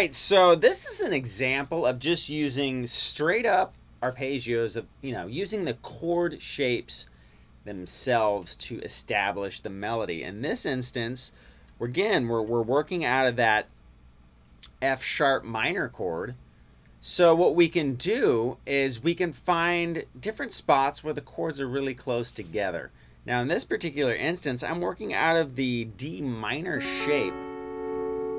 right, so this is an example of just using straight up arpeggios of, using the chord shapes themselves to establish the melody. In this instance, we're working out of that F sharp minor chord. So what we can do is we can find different spots where the chords are really close together. Now in this particular instance, I'm working out of the D minor shape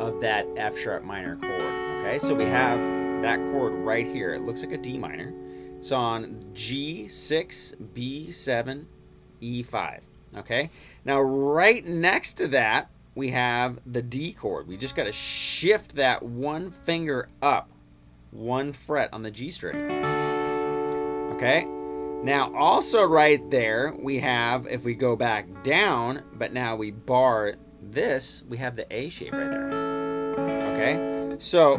of that F sharp minor chord. Okay, so we have that chord right here. It looks like a D minor. It's on G6, B7, E5. Okay, now right next to that, we have the D chord. We just got to shift that one finger up, one fret on the G string. Okay, now also right there, we have, if we go back down, but now we bar this, we have the A shape right there. Okay, so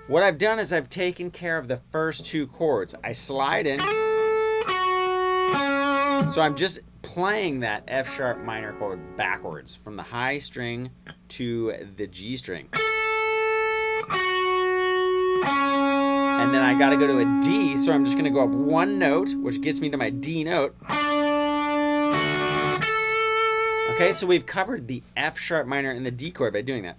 what I've done is I've taken care of the first two chords. I slide in, so I'm just playing that F sharp minor chord backwards from the high string to the G string. And then I gotta go to a D, so I'm just gonna go up one note, which gets me to my D note. Okay, so we've covered the F sharp minor and the D chord by doing that.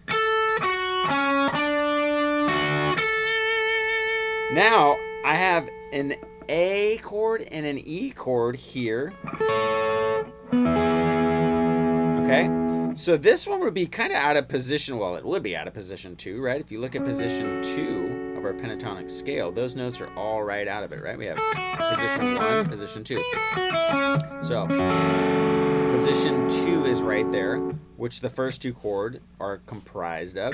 Now I have an A chord and an E chord here. Okay, so this one would be kind of out of position. Well, it would be out of position 2, right? If you look at position 2 of our pentatonic scale, those notes are all right out of it, right? We have position 1, position 2. So position 2 is right there, which the first two chords are comprised of.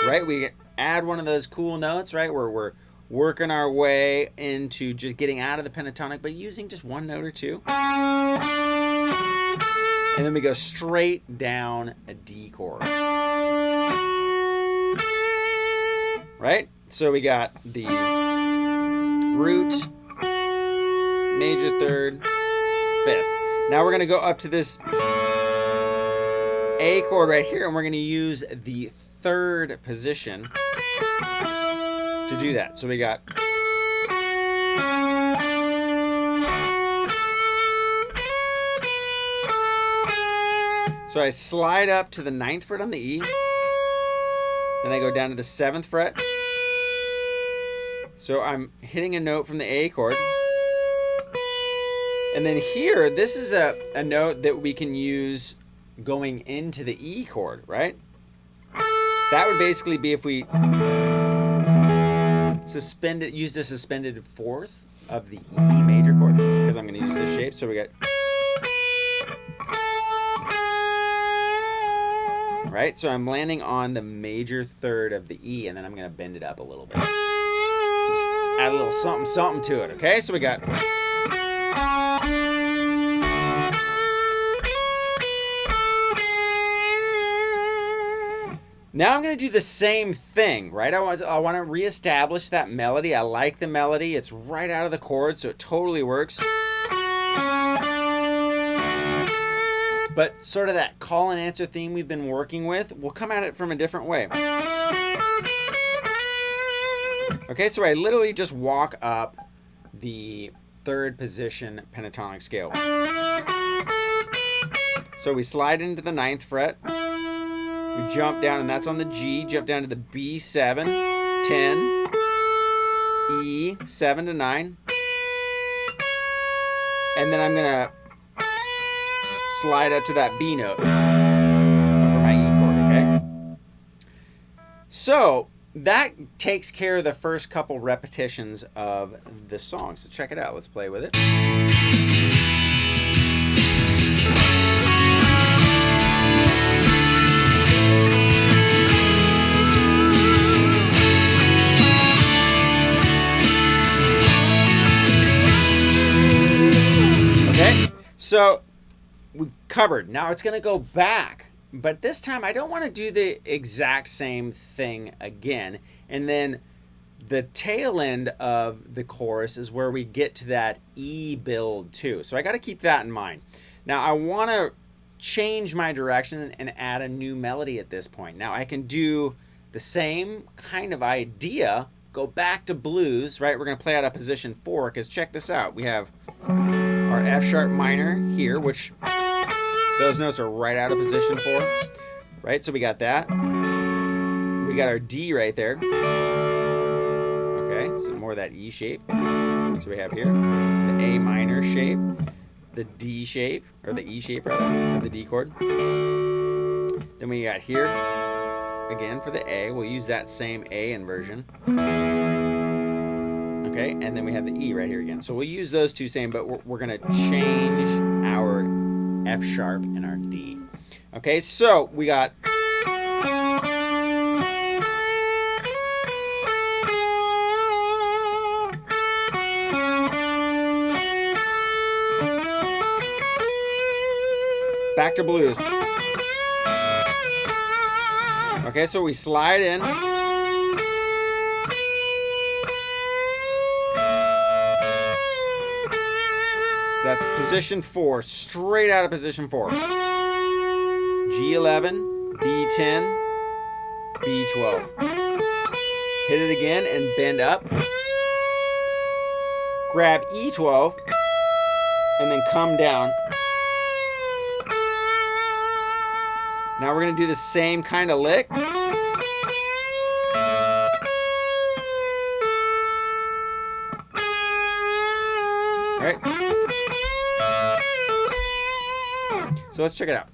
Right? We add one of those cool notes, right? Where we're working our way into just getting out of the pentatonic, but using just one note or two. And then we go straight down a D chord. Right? So we got the root, major third, fifth. Now we're going to go up to this A chord right here, and we're going to use the third position to do that. So we got so I slide up to the 9th fret on the E, then I go down to the 7th fret. So I'm hitting a note from the A chord. And then here, this is a note that we can use going into the E chord, right? That would basically be if we used a suspended fourth of the E major chord, because I'm going to use this shape. So we got, right? So I'm landing on the major third of the E, and then I'm going to bend it up a little bit. Just add a little something, something to it, okay? So we got. Now I'm going to do the same thing, right? I want to reestablish that melody. I like the melody. It's right out of the chord, so it totally works. But sort of that call and answer theme we've been working with, we'll come at it from a different way. Okay, so I literally just walk up the third position pentatonic scale. So we slide into the 9th fret. We jump down, and that's on the G, jump down to the B7, 10, E, 7 to 9. And then I'm going to slide up to that B note over my E chord, okay? So that takes care of the first couple repetitions of the song. So check it out. Let's play with it. Okay, so we've covered. Now it's going to go back, but this time I don't want to do the exact same thing again. And then the tail end of the chorus is where we get to that E build too. So I got to keep that in mind. Now I want to change my direction and add a new melody at this point. Now I can do the same kind of idea, go back to blues, right? We're going to play out of position 4, because check this out. We have our F sharp minor here, which those notes are right out of position 4, right? So we got that. We got our D right there. Okay, so more of that E shape. So we have here the A minor shape, the D shape, or the E shape rather, of the D chord. Then we got here, again for the A, we'll use that same A inversion. Okay, and then we have the E right here again. So we'll use those two same, but we're gonna change our F sharp and our D. Okay, so we got back to blues. Okay, so we slide in. So that's position 4, straight out of position 4. G11, B10, B12. Hit it again and bend up. Grab E12 and then come down. Now we're going to do the same kind of lick. Right? So let's check it out.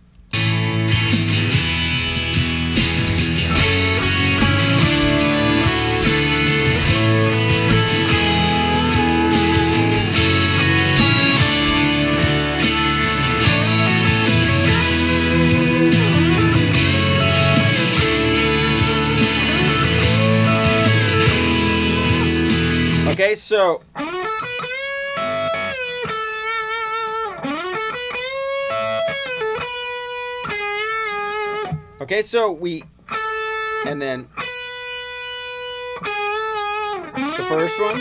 Okay, so we, and then the first one,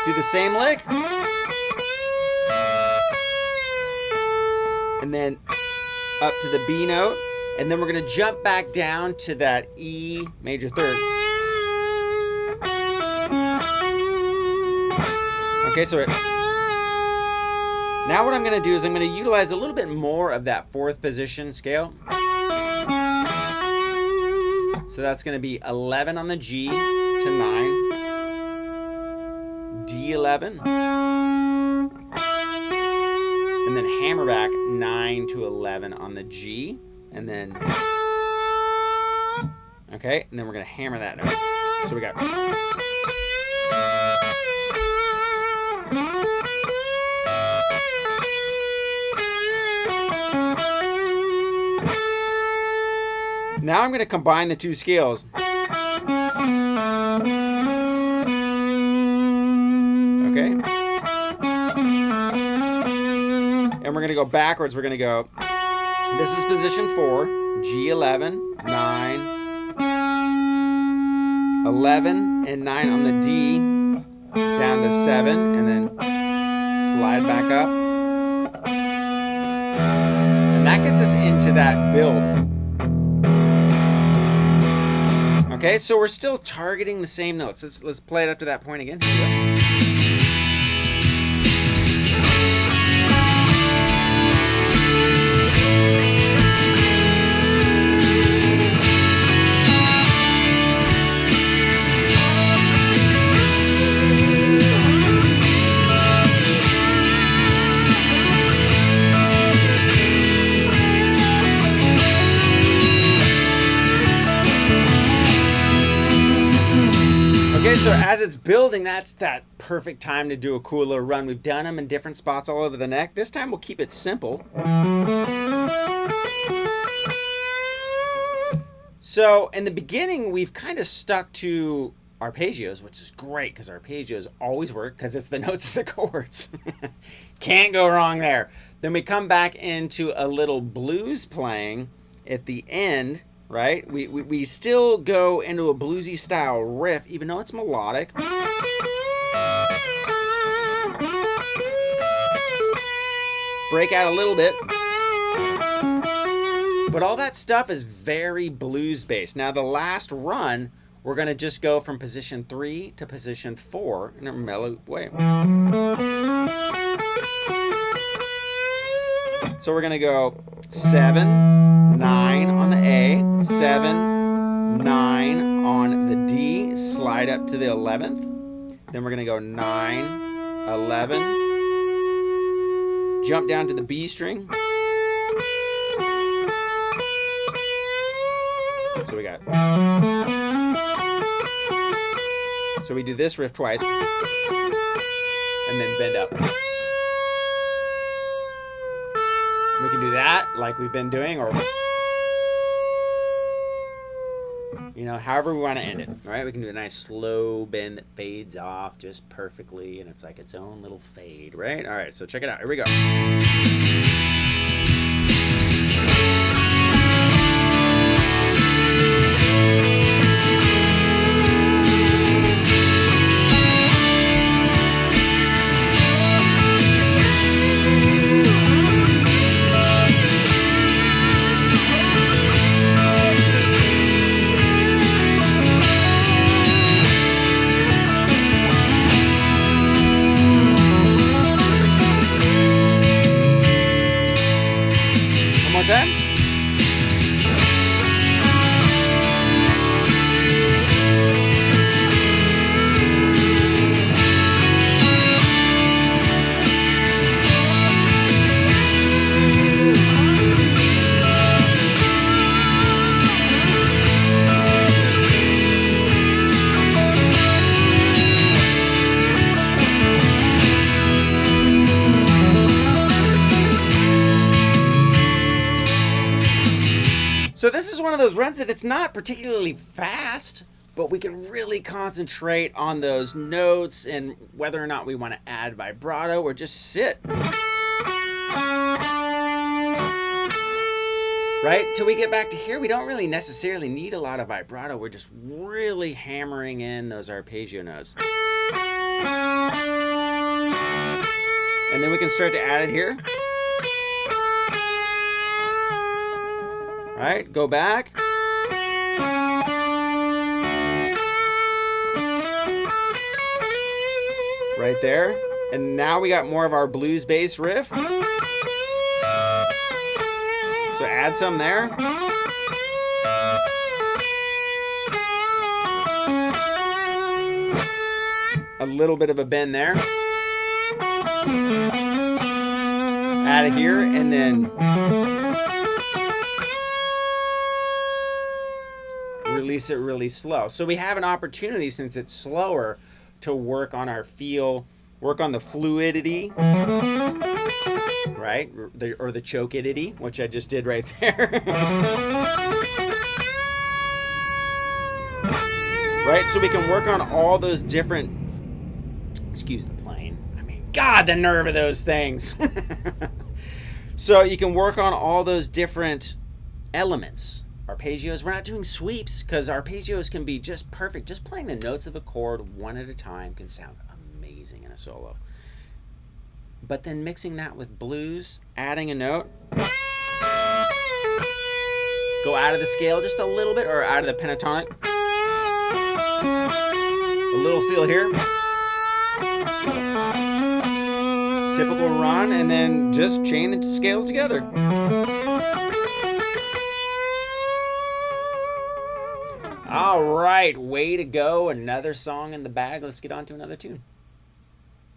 do the same lick, and then up to the B note, and then we're going to jump back down to that E major third. Okay, so now what I'm going to do is I'm going to utilize a little bit more of that 4th position scale. So that's going to be 11 on the G to 9, D11, and then hammer back 9 to 11 on the G, and then, okay, and then we're going to hammer that note. So we got... Now I'm going to combine the two scales. Okay? And we're going to go backwards. We're going to go, this is position 4, G11, 9, 11, and 9 on the D, down to 7, and then slide back up. And that gets us into that build. Okay, so we're still targeting the same notes. Let's play it up to that point again. Here we go. Okay, so as it's building, that's that perfect time to do a cool little run. We've done them in different spots all over the neck. This time we'll keep it simple. So in the beginning, we've kind of stuck to arpeggios, which is great because arpeggios always work because it's the notes of the chords. Can't go wrong there. Then we come back into a little blues playing at the end. Right? We still go into a bluesy style riff, even though it's melodic. break out a little bit. But all that stuff is very blues based. Now the last run, we're going to just go from position 3 to position 4 in a mellow way. So we're going to go 7, 9 on the A, 7, 9 on the D, slide up to the 11th. Then we're going to go 9, 11, jump down to the B string. So we got. So we do this riff twice, and then bend up. We can do that like we've been doing, or however we want to end it. All right, we can do a nice slow bend that fades off just perfectly, and it's like its own little fade, right? All right, so check it out. Here we go. Time. So this is one of those runs that it's not particularly fast, but we can really concentrate on those notes and whether or not we want to add vibrato or just sit. Right? Till we get back to here, we don't really necessarily need a lot of vibrato. We're just really hammering in those arpeggio notes. And then we can start to add it here. Right, go back. Right there. And now we got more of our blues bass riff. So add some there. A little bit of a bend there. Add it here, and then release it really slow. So we have an opportunity, since it's slower, to work on our feel, work on the fluidity, right? Or the chokeidity, which I just did right there. Right? So we can work on all those different, excuse the plane. I mean, God, the nerve of those things. So you can work on all those different elements. Arpeggios, we're not doing sweeps because arpeggios can be just perfect. Just playing the notes of a chord one at a time can sound amazing in a solo. But then mixing that with blues, adding a note, go out of the scale just a little bit, or out of the pentatonic. A little feel here. Typical run, and then just chain the scales together. All right, way to go. Another song in the bag. Let's get on to another tune.